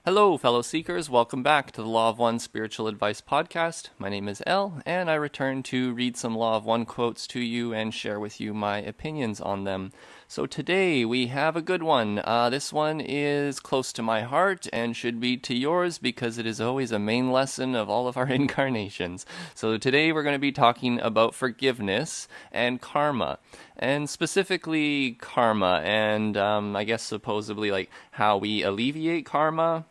Hello, fellow seekers. Welcome back to the Law of One Spiritual Advice Podcast. My name is El, and I return to read some Law of One quotes to you and share with you my opinions on them. So today we have a good one. This one is close to my heart and should be to yours because it is always a main lesson of all of our incarnations. So today we're going to be talking about forgiveness and karma. And specifically karma and I guess supposedly like how we alleviate karma,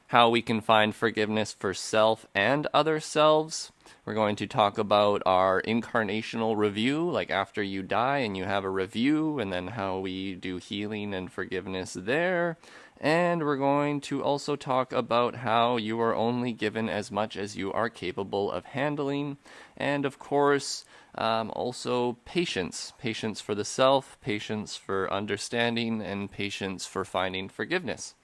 how we can find forgiveness for self and other selves. We're going to talk about our incarnational review, like after you die and you have a review, and then how we do healing and forgiveness there. And we're going to also talk about how you are only given as much as you are capable of handling. And of course, also patience. Patience for the self, patience for understanding, and patience for finding forgiveness.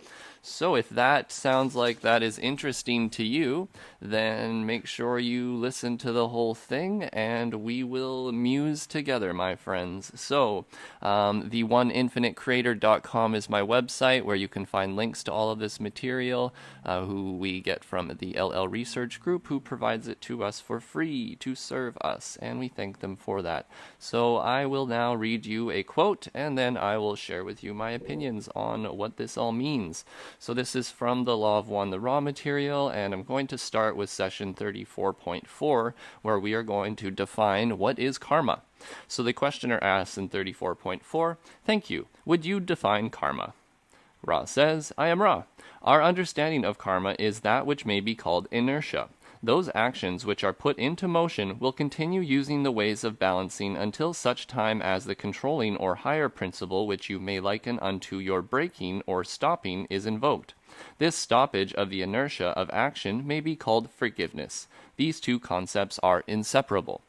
So if that sounds like that is interesting to you, then make sure you listen to the whole thing and we will muse together, my friends. So the oneinfinitecreator.com is my website where you can find links to all of this material, who we get from the LL Research Group, who provides it to us for free to serve us, and we thank them for that. So I will now read you a quote, and then I will share with you my opinions on what this all means. So this is from the Law of One, the raw material, and I'm going to start with session 34.4, where we are going to define what is karma. So the questioner asks in 34.4, "Thank you. Would you define karma?" Ra says, "I am Ra. Our understanding of karma is that which may be called inertia. Those actions which are put into motion will continue using the ways of balancing until such time as the controlling or higher principle which you may liken unto your braking or stopping is invoked. This stoppage of the inertia of action may be called forgiveness. These two concepts are inseparable."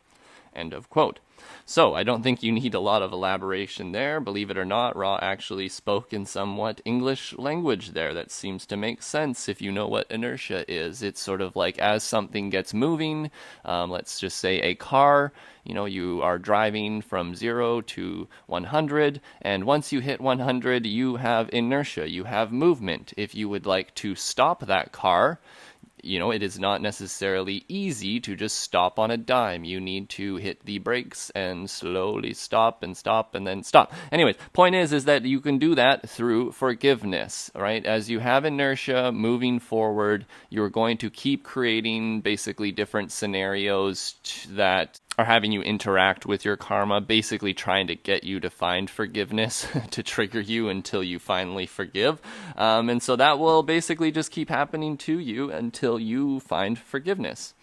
End of quote. So I don't think you need a lot of elaboration there. Believe it or not, Ra actually spoke in somewhat English language there that seems to make sense if you know what inertia is. It's sort of like as something gets moving, let's just say a car, you are driving from 0 to 100, and once you hit 100, you have inertia, you have movement. If you would like to stop that car, it is not necessarily easy to just stop on a dime. You need to hit the brakes and slowly stop and then stop. Anyways, point is that you can do that through forgiveness, right? As you have inertia moving forward, you're going to keep creating basically different scenarios that are having you interact with your karma, basically trying to get you to find forgiveness to trigger you until you finally forgive. And so that will basically just keep happening to you until you find forgiveness.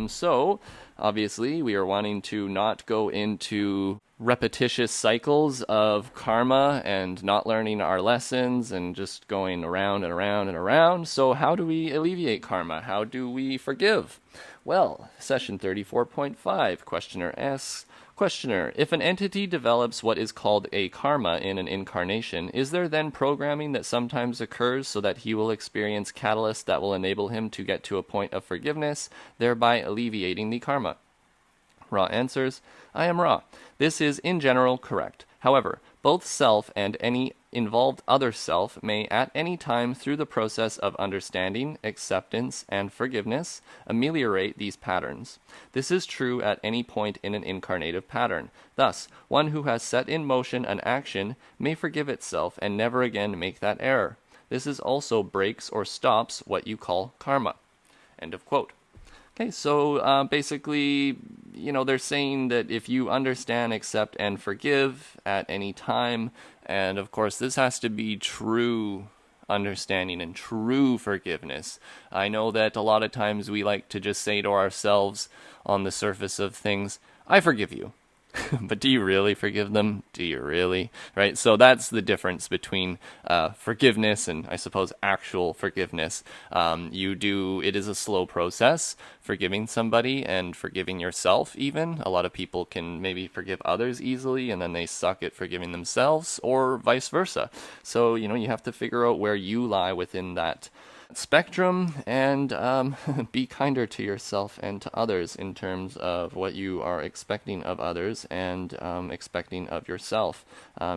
So obviously we are wanting to not go into repetitious cycles of karma and not learning our lessons and just going around and around and around. So how do we alleviate karma? How do we forgive? Well, session 34.5, questioner asks, "Questioner, if an entity develops what is called a karma in an incarnation, is there then programming that sometimes occurs so that he will experience catalysts that will enable him to get to a point of forgiveness, thereby alleviating the karma?" Ra answers, "I am Ra. This is in general correct. However, both self and any involved other self may at any time through the process of understanding, acceptance, and forgiveness ameliorate these patterns. This is true at any point in an incarnative pattern. Thus, one who has set in motion an action may forgive itself and never again make that error. This is also breaks or stops what you call karma." End of quote. Okay, so basically, they're saying that if you understand, accept, and forgive at any time, and of course this has to be true understanding and true forgiveness. I know that a lot of times we like to just say to ourselves on the surface of things, "I forgive you." But do you really forgive them? Do you really? Right? So that's the difference between forgiveness and, I suppose, actual forgiveness. It is a slow process, forgiving somebody and forgiving yourself even. A lot of people can maybe forgive others easily and then they suck at forgiving themselves, or vice versa. So, you have to figure out where you lie within that spectrum and be kinder to yourself and to others in terms of what you are expecting of others and expecting of yourself,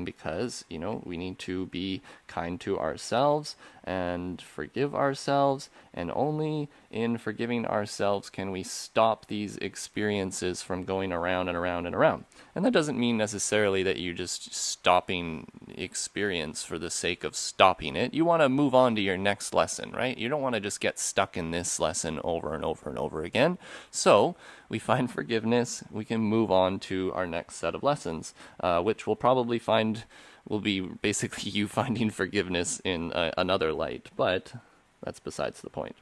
because we need to be kind to ourselves and forgive ourselves, and only in forgiving ourselves can we stop these experiences from going around and around and around. And that doesn't mean necessarily that you're just stopping experience for the sake of stopping it. You want to move on to your next lesson, right? You don't want to just get stuck in this lesson over and over and over again. So we find forgiveness, we can move on to our next set of lessons, which we'll probably find will be basically you finding forgiveness in another light, but that's besides the point.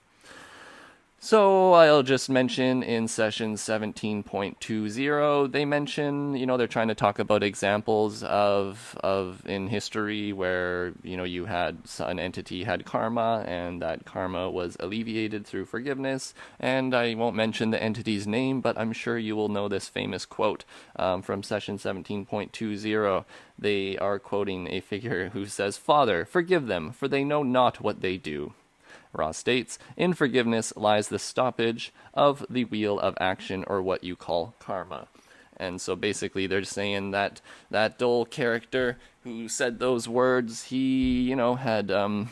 So I'll just mention in session 17.20, they mention, they're trying to talk about examples of in history where, you had an entity had karma and that karma was alleviated through forgiveness. And I won't mention the entity's name, but I'm sure you will know this famous quote from session 17.20. They are quoting a figure who says, "Father, forgive them, for they know not what they do." Ra states, "In forgiveness lies the stoppage of the wheel of action, or what you call karma." And so basically they're saying that that dull character who said those words, he, had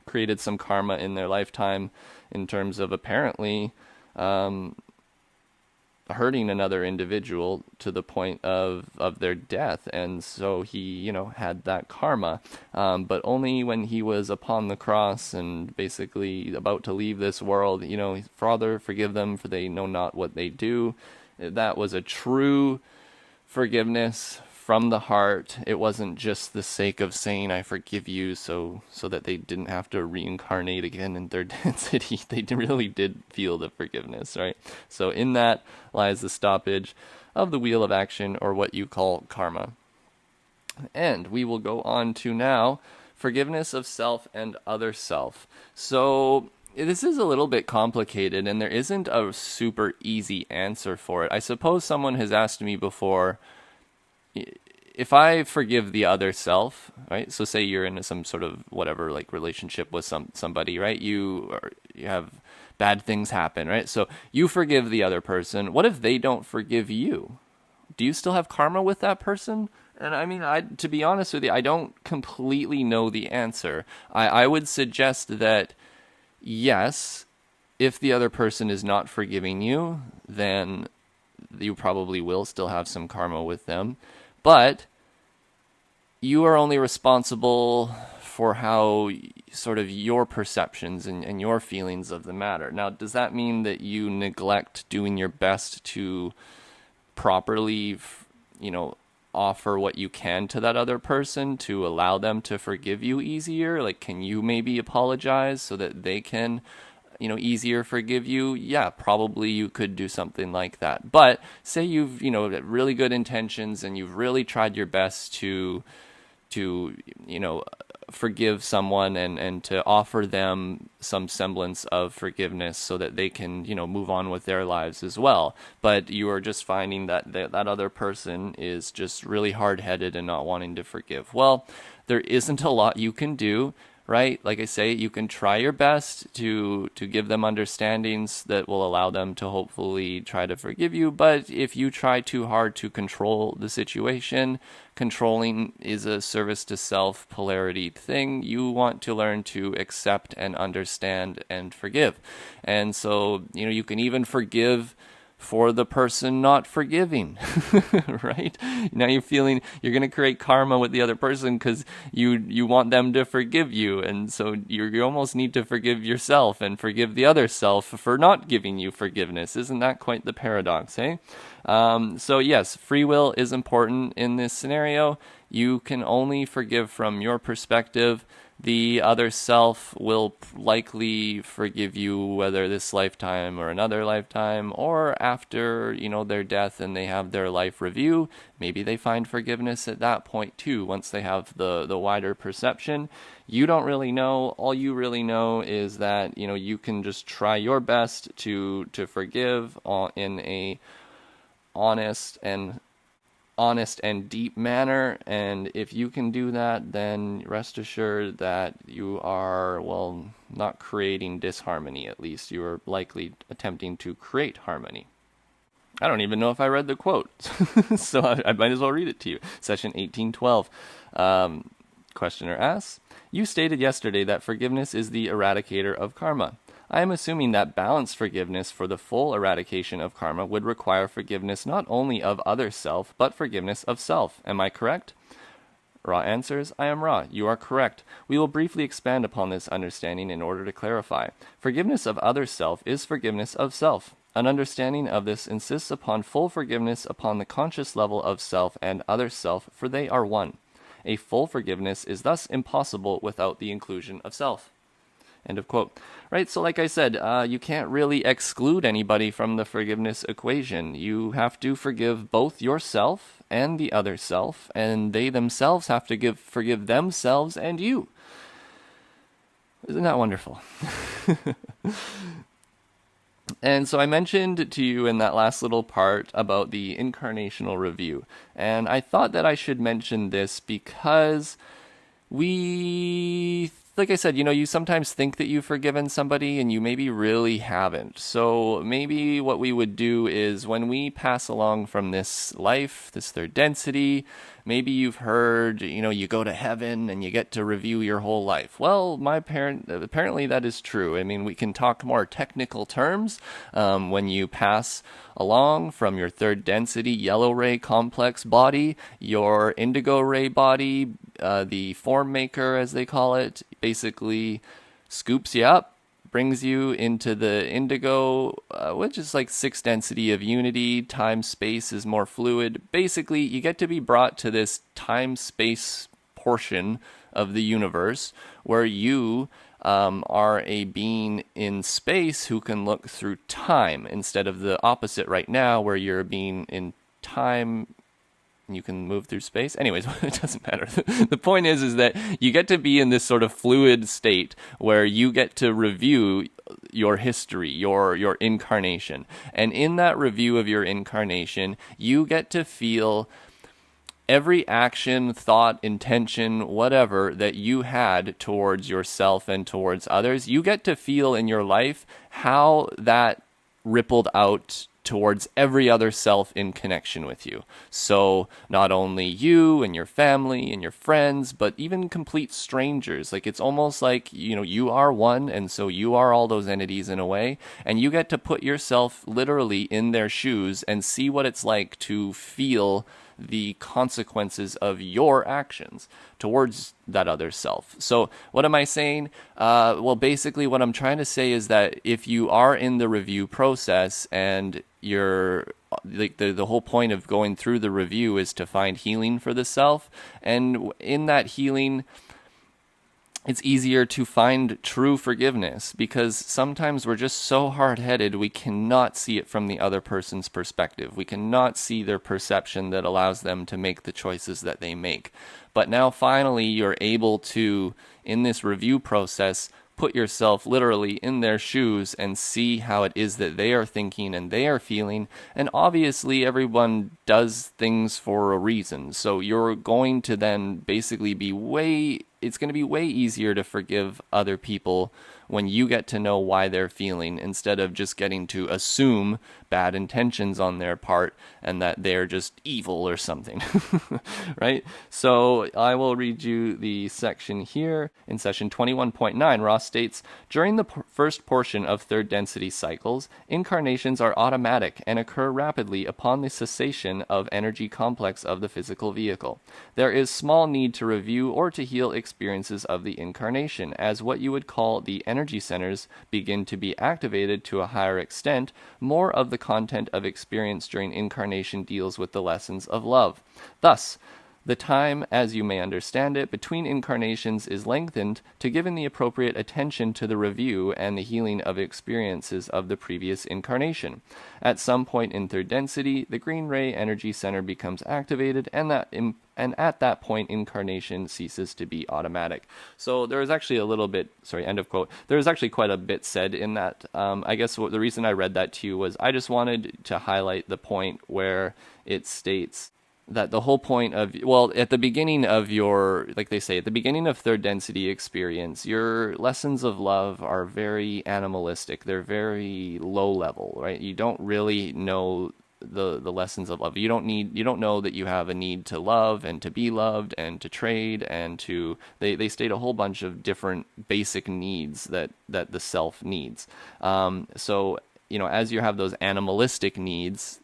created some karma in their lifetime in terms of apparently hurting another individual to the point of their death. And so he, had that karma. But only when he was upon the cross and basically about to leave this world, "Father, forgive them, for they know not what they do." That was a true forgiveness from the heart. It wasn't just the sake of saying, "I forgive you," so that they didn't have to reincarnate again in their density. They really did feel the forgiveness, right? So in that lies the stoppage of the wheel of action, or what you call karma. And we will go on to now forgiveness of self and other self. So this is a little bit complicated, and there isn't a super easy answer for it. I suppose someone has asked me before, if I forgive the other self, right? So say you're in some sort of whatever, like relationship with somebody, right? You have bad things happen, right? So you forgive the other person. What if they don't forgive you? Do you still have karma with that person? And I mean, to be honest with you, I don't completely know the answer. I would suggest that yes, if the other person is not forgiving you, then you probably will still have some karma with them. But you are only responsible for how sort of your perceptions and your feelings of the matter. Now, does that mean that you neglect doing your best to properly, offer what you can to that other person to allow them to forgive you easier? Like, can you maybe apologize so that they can easier forgive you? Yeah, probably you could do something like that. But say you've, really good intentions and you've really tried your best to forgive someone and to offer them some semblance of forgiveness so that they can, move on with their lives as well. But you are just finding that that other person is just really hard-headed and not wanting to forgive. Well, there isn't a lot you can do, right? Like I say, you can try your best to give them understandings that will allow them to hopefully try to forgive you. But if you try too hard to control the situation, controlling is a service to self polarity thing. You want to learn to accept and understand and forgive. And so, you can even forgive for the person not forgiving, right? Now you're feeling you're going to create karma with the other person because you want them to forgive you. And so you almost need to forgive yourself and forgive the other self for not giving you forgiveness. Isn't that quite the paradox, eh? So yes, free will is important in this scenario. You can only forgive from your perspective. The other self will likely forgive you, whether this lifetime or another lifetime, or after, their death and they have their life review. Maybe they find forgiveness at that point too, once they have the wider perception. You don't really know. All you really know is that, you can just try your best to forgive in a honest and deep manner, and if you can do that, then rest assured that you are, not creating disharmony. At least you are likely attempting to create harmony. I don't even know if I read the quote, so I might as well read it to you. Session 1812. Questioner asks, you stated yesterday that forgiveness is the eradicator of karma. I am assuming that balanced forgiveness for the full eradication of karma would require forgiveness not only of other self, but forgiveness of self. Am I correct? Ra answers, I am Ra. You are correct. We will briefly expand upon this understanding in order to clarify. Forgiveness of other self is forgiveness of self. An understanding of this insists upon full forgiveness upon the conscious level of self and other self, for they are one. A full forgiveness is thus impossible without the inclusion of self. End of quote. Right, so like I said, you can't really exclude anybody from the forgiveness equation. You have to forgive both yourself and the other self, and they themselves have to forgive themselves and you. Isn't that wonderful? And so I mentioned to you in that last little part about the incarnational review, and I thought that I should mention this because like I said, you sometimes think that you've forgiven somebody and you maybe really haven't. So maybe what we would do is when we pass along from this life, this third density, maybe you've heard, you go to heaven and you get to review your whole life. Well, apparently that is true. I mean, we can talk more technical terms. When you pass along from your third density yellow ray complex body, your indigo ray body, the form maker, as they call it, basically scoops you up, brings you into the indigo, which is like 6th density of unity. Time-space is more fluid. Basically, you get to be brought to this time-space portion of the universe where you are a being in space who can look through time instead of the opposite right now where you're a being in time. You can move through space. Anyways, it doesn't matter. The point is that you get to be in this sort of fluid state where you get to review your history, your incarnation. And in that review of your incarnation, you get to feel every action, thought, intention, whatever that you had towards yourself and towards others. You get to feel in your life how that rippled out towards every other self in connection with you. So not only you and your family and your friends, but even complete strangers. Like it's almost like, you are one, and so you are all those entities in a way, and you get to put yourself literally in their shoes and see what it's like to feel the consequences of your actions towards that other self. So what am I saying? Well, basically what I'm trying to say is that if you are in the review process and you're like the whole point of going through the review is to find healing for the self, and in that healing it's easier to find true forgiveness because sometimes we're just so hard-headed we cannot see it from the other person's perspective. We cannot see their perception that allows them to make the choices that they make. But now finally you're able to, in this review process, put yourself literally in their shoes and see how it is that they are thinking and they are feeling. And obviously everyone does things for a reason. So you're going to then basically it's going to be way easier to forgive other people when you get to know why they're feeling instead of just getting to assume bad intentions on their part and that they're just evil or something, right? So I will read you the section here. In session 21.9, Ross states, during the first portion of third density cycles, incarnations are automatic and occur rapidly upon the cessation of energy complex of the physical vehicle. There is small need to review or to heal experiences of the incarnation, as what you would call the energy centers begin to be activated to a higher extent. More of the content of experience during incarnation deals with the lessons of love. Thus, the time, as you may understand it, between incarnations is lengthened to give the appropriate attention to the review and the healing of experiences of the previous incarnation. At some point in third density, the green ray energy center becomes activated, and at that point, incarnation ceases to be automatic. So there is actually end of quote. There is actually quite a bit said in that. I guess the reason I read that to you was I just wanted to highlight the point where it states that the whole point of, at the beginning of like they say, at the beginning of third density experience, your lessons of love are very animalistic. They're very low level, right? You don't really know the lessons of love. You don't know that you have a need to love and to be loved and to trade and to they state a whole bunch of different basic needs that the self needs. So as you have those animalistic needs,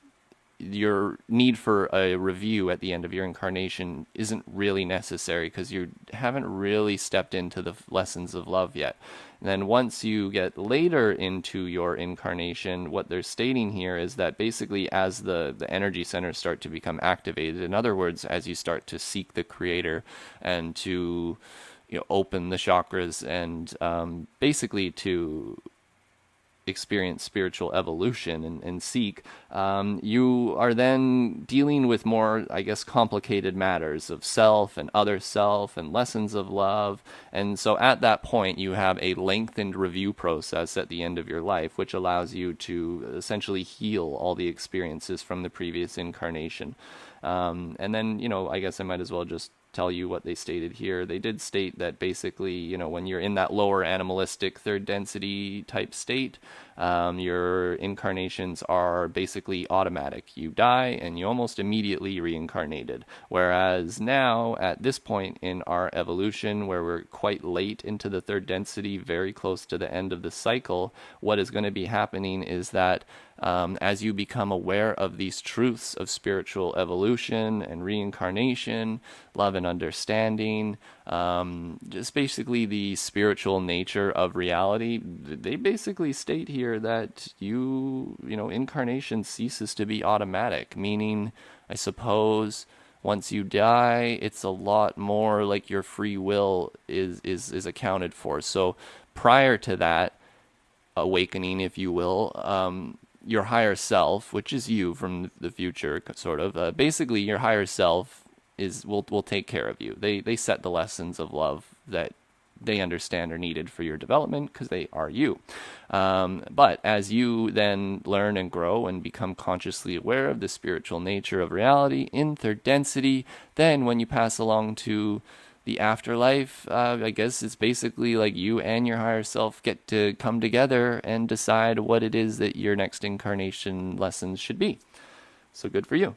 your need for a review at the end of your incarnation isn't really necessary because you haven't really stepped into the lessons of love yet. And then once you get later into your incarnation, what they're stating here is that basically as the energy centers start to become activated, in other words, as you start to seek the creator and to open the chakras and basically to experience spiritual evolution and seek, you are then dealing with more, I guess, complicated matters of self and other self and lessons of love. And so at that point, you have a lengthened review process at the end of your life, which allows you to essentially heal all the experiences from the previous incarnation. And then, I guess I might as well just tell you what they stated here. They did state that basically, when you're in that lower animalistic third density type state, your incarnations are basically automatic. You die and you almost immediately reincarnated. Whereas now, at this point in our evolution, where we're quite late into the third density, very close to the end of the cycle, what is going to be happening is that as you become aware of these truths of spiritual evolution and reincarnation, love and understanding, just basically the spiritual nature of reality, they basically state here that incarnation ceases to be automatic, meaning, I suppose, once you die, it's a lot more like your free will is accounted for. So prior to that awakening, if you will, your higher self, which is you from the future, sort of, basically your higher self will take care of you. They set the lessons of love that they understand are needed for your development because they are you. But as you then learn and grow and become consciously aware of the spiritual nature of reality in third density, then when you pass along to the afterlife, I guess it's basically like you and your higher self get to come together and decide what it is that your next incarnation lessons should be. So good for you.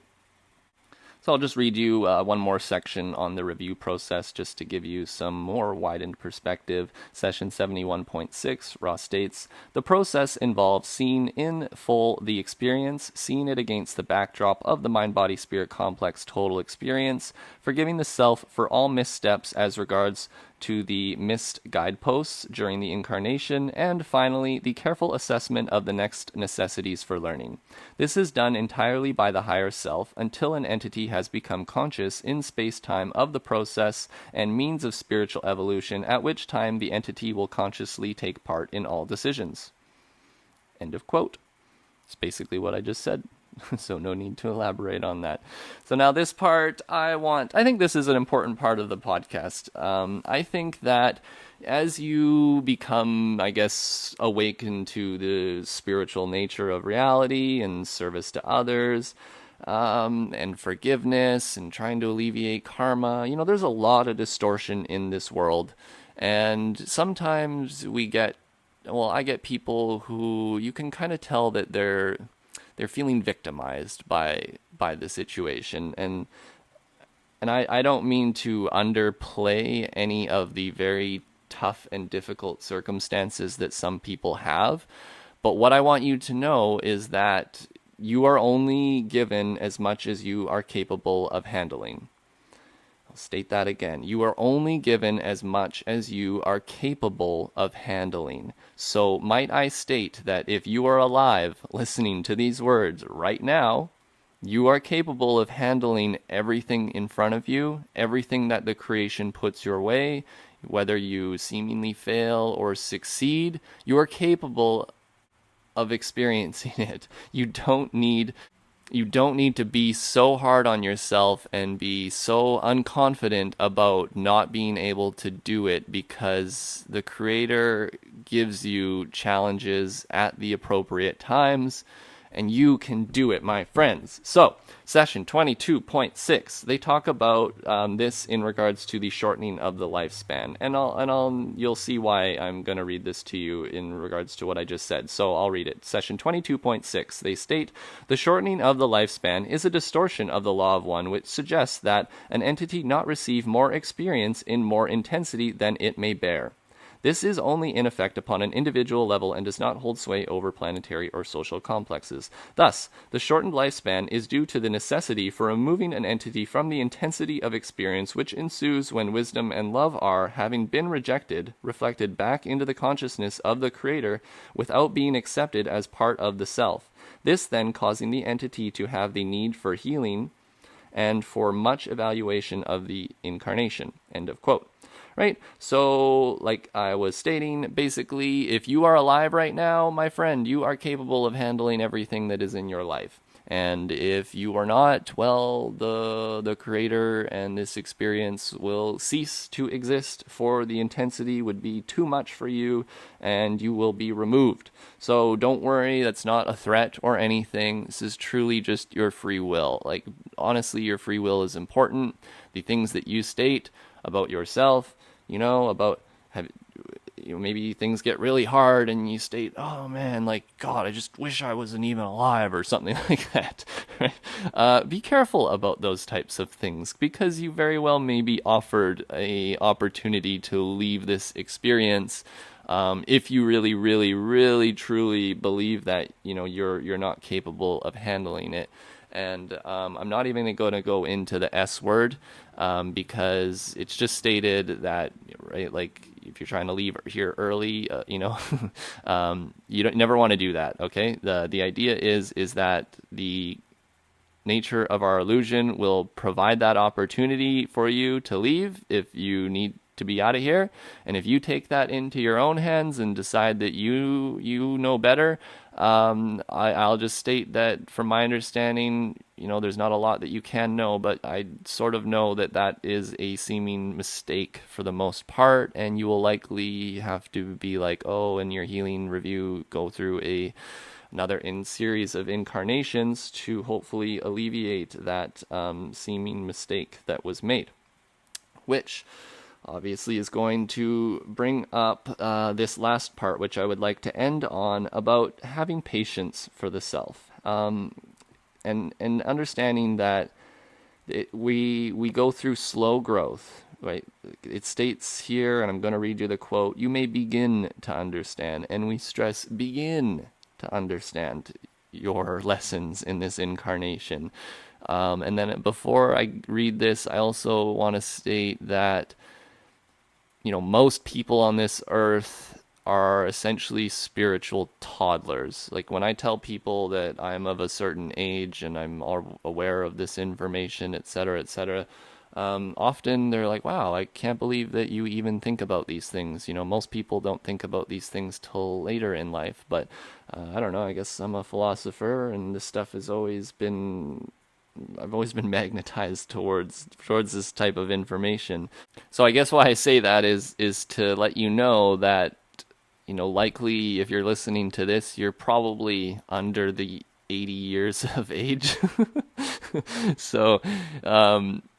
So I'll just read you one more section on the review process just to give you some more widened perspective. Session 71.6, Ross states, the process involves seeing in full the experience, seeing it against the backdrop of the mind-body-spirit complex total experience, forgiving the self for all missteps as regards to the missed guideposts during the incarnation, and finally, the careful assessment of the next necessities for learning. This is done entirely by the higher self until an entity has become conscious in space-time of the process and means of spiritual evolution, at which time the entity will consciously take part in all decisions. End of quote. It's basically what I just said. So no need to elaborate on that. So now this part, I think this is an important part of the podcast. I think that as you become, I guess, awakened to the spiritual nature of reality and service to others, and forgiveness and trying to alleviate karma, there's a lot of distortion in this world. And sometimes I get people who you can kind of tell that they're feeling victimized by the situation, and I don't mean to underplay any of the very tough and difficult circumstances that some people have, but what I want you to know is that you are only given as much as you are capable of handling. I'll state that again. You are only given as much as you are capable of handling. So might I state that if you are alive listening to these words right now, you are capable of handling everything in front of you, everything that the creation puts your way, whether you seemingly fail or succeed, you are capable of experiencing it. You don't need to be so hard on yourself and be so unconfident about not being able to do it, because the Creator gives you challenges at the appropriate times, and you can do it, my friends. So, session 22.6, they talk about this in regards to the shortening of the lifespan, and you'll see why I'm going to read this to you in regards to what I just said. So I'll read it. Session 22.6, they state, the shortening of the lifespan is a distortion of the law of one, which suggests that an entity not receive more experience in more intensity than it may bear. This is only in effect upon an individual level and does not hold sway over planetary or social complexes. Thus, the shortened lifespan is due to the necessity for removing an entity from the intensity of experience which ensues when wisdom and love are, having been rejected, reflected back into the consciousness of the Creator without being accepted as part of the self. This then causing the entity to have the need for healing and for much evaluation of the incarnation. End of quote. Right? So, like I was stating, basically, if you are alive right now, my friend, you are capable of handling everything that is in your life. And if you are not, well, the Creator and this experience will cease to exist, for the intensity would be too much for you, and you will be removed. So don't worry, that's not a threat or anything. This is truly just your free will. Like, honestly, your free will is important. The things that you state about yourself, about maybe things get really hard and you state, oh man, like, God, I just wish I wasn't even alive or something like that. Right? Be careful about those types of things, because you very well may be offered a opportunity to leave this experience if you really, really, really, truly believe that you're not capable of handling it. And I'm not even going to go into the S word because it's just stated that, right, like, if you're trying to leave here early, you never want to do that. Okay, the idea is that the nature of our illusion will provide that opportunity for you to leave if you need to be out of here. And if you take that into your own hands and decide that you know better, I'll just state that from my understanding, there's not a lot that you can know, but I sort of know that is a seeming mistake for the most part, and you will likely have to be like, in your healing review, go through another series of incarnations to hopefully alleviate that seeming mistake that was made, which obviously is going to bring up this last part, which I would like to end on, about having patience for the self, and understanding that we go through slow growth. Right? It states here, and I'm going to read you the quote, "You may begin to understand," and we stress begin to understand your lessons in this incarnation. And then before I read this, I also want to state that most people on this earth are essentially spiritual toddlers. Like, when I tell people that I'm of a certain age and I'm all aware of this information, etc., etc., often they're like, wow, I can't believe that you even think about these things. Most people don't think about these things till later in life, but I don't know, I guess I'm a philosopher, and this stuff has always been I've always been magnetized towards this type of information. So I guess why I say that is to let you know that, likely if you're listening to this, you're probably under the 80 years of age. So,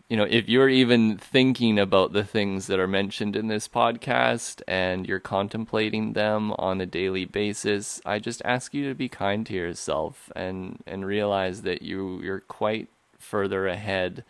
if you're even thinking about the things that are mentioned in this podcast and you're contemplating them on a daily basis, I just ask you to be kind to yourself and realize that you're quite further ahead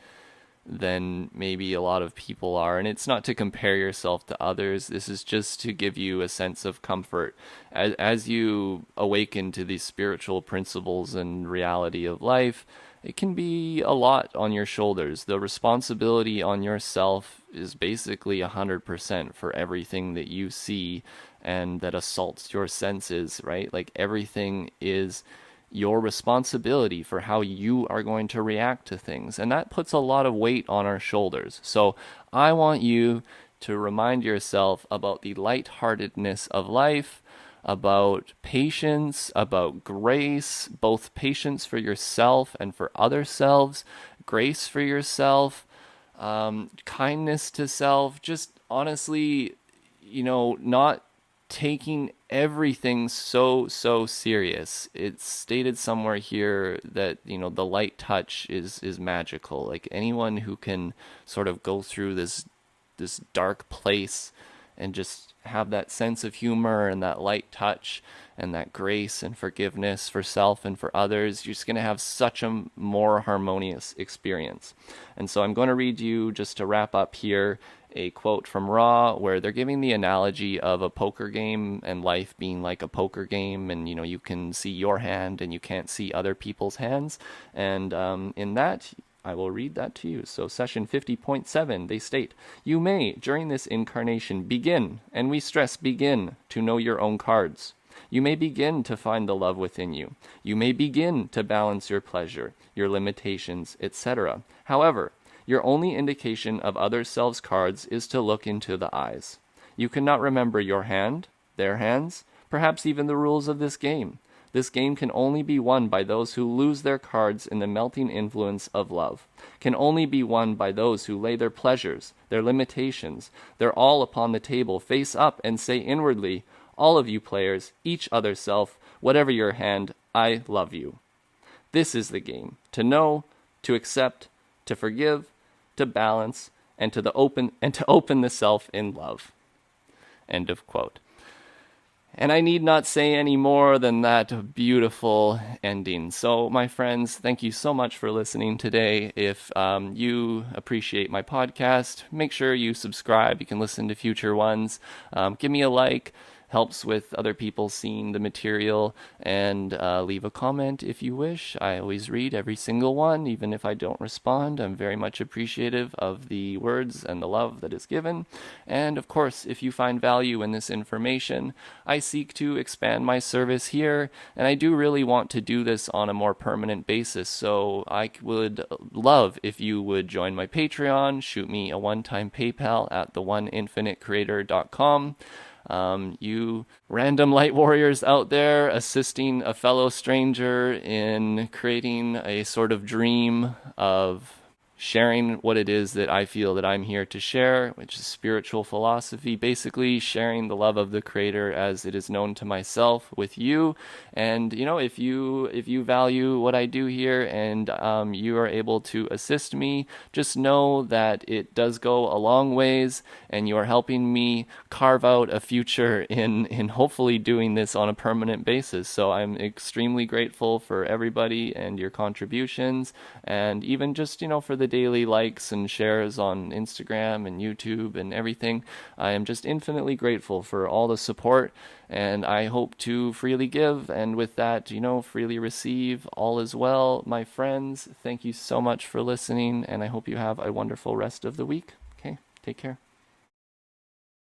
than maybe a lot of people are. And it's not to compare yourself to others. This is just to give you a sense of comfort as you awaken to these spiritual principles and reality of life. It can be a lot on your shoulders. The responsibility on yourself is basically 100% for everything that you see and that assaults your senses, right? Like, everything is your responsibility for how you are going to react to things. And that puts a lot of weight on our shoulders. So I want you to remind yourself about the lightheartedness of life, about patience, about grace, both patience for yourself and for other-selves, grace for yourself, kindness to self, just honestly, not taking everything so serious. It's stated somewhere here that, the light touch is magical. Like, anyone who can sort of go through this dark place and just have that sense of humor and that light touch and that grace and forgiveness for self and for others, you're just going to have such a more harmonious experience. And so I'm going to read you, just to wrap up here, a quote from Ra, where they're giving the analogy of a poker game and life being like a poker game, and you can see your hand and you can't see other people's hands. And in that, I will read that to you. So session 50.7, they state, "You may, during this incarnation, begin, and we stress begin, to know your own cards. You may begin to find the love within you. You may begin to balance your pleasure, your limitations, etc. However, your only indication of other-selves cards is to look into the eyes. You cannot remember your hand, their hands, perhaps even the rules of this game. This game can only be won by those who lose their cards in the melting influence of love, can only be won by those who lay their pleasures, their limitations, their all upon the table, face up and say inwardly, 'All of you players, each other self, whatever your hand, I love you.' This is the game, to know, to accept, to forgive, to balance, and to open the self in love." End of quote. And I need not say any more than that beautiful ending. So, my friends, thank you so much for listening today. If you appreciate my podcast, make sure you subscribe. You can listen to future ones. Give me a like. Helps with other people seeing the material, and leave a comment if you wish. I always read every single one, even if I don't respond. I'm very much appreciative of the words and the love that is given. And of course, if you find value in this information, I seek to expand my service here, and I do really want to do this on a more permanent basis. So I would love if you would join my Patreon, shoot me a one-time PayPal at theoneinfinitecreator.com. You random light warriors out there assisting a fellow stranger in creating a sort of dream of sharing what it is that I feel that I'm here to share, which is spiritual philosophy, basically sharing the love of the Creator as it is known to myself with you. And if you value what I do here, and you are able to assist me, just know that it does go a long ways, and you are helping me carve out a future in hopefully doing this on a permanent basis. So I'm extremely grateful for everybody and your contributions, and even just for the daily likes and shares on Instagram and YouTube and everything. I am just infinitely grateful for all the support, and I hope to freely give, and with that, freely receive. All is well, my friends. Thank you so much for listening, and I hope you have a wonderful rest of the week. Okay, take care.